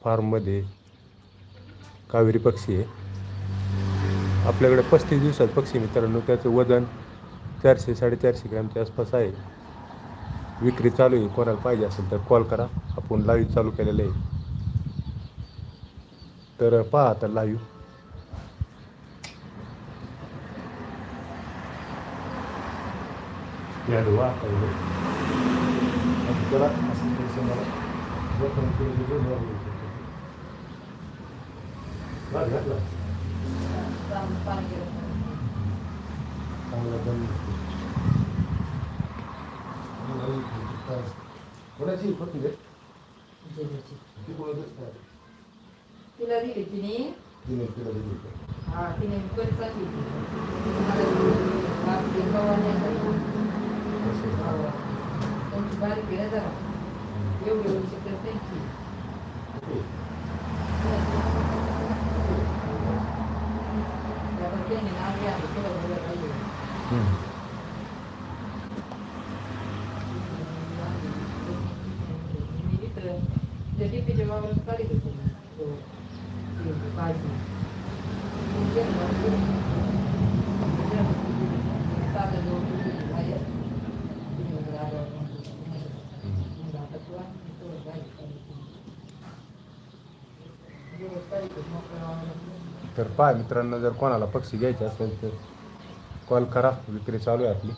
फार्ममध्ये कावेरी पक्षी आहे. आपल्याकडे 35 दिवसात पक्षी मित्रांनो. त्याचं वजन 400-450 ग्रॅमच्या आसपास आहे. विक्री चालू आहे. कोणाला पाहिजे असेल तर कॉल करा. आपण लाईव्ह चालू केलेलं आहे. तर पहा आता लाईव्ह. कोणाची पत्नी तिला दिली तिने तिला दिली. हा तिने त्यांची बारीक गेला जरा एवढी होऊ शकत त्यांची त्यांनी नाव घ्या पाहिजे. डीपीच्या वावरात काढी घेतो भाजी तर पहा मित्रांनो, जर कोणाला पक्षी घ्यायचे असेल तर कॉल करा. विक्री चालू आहे आपली.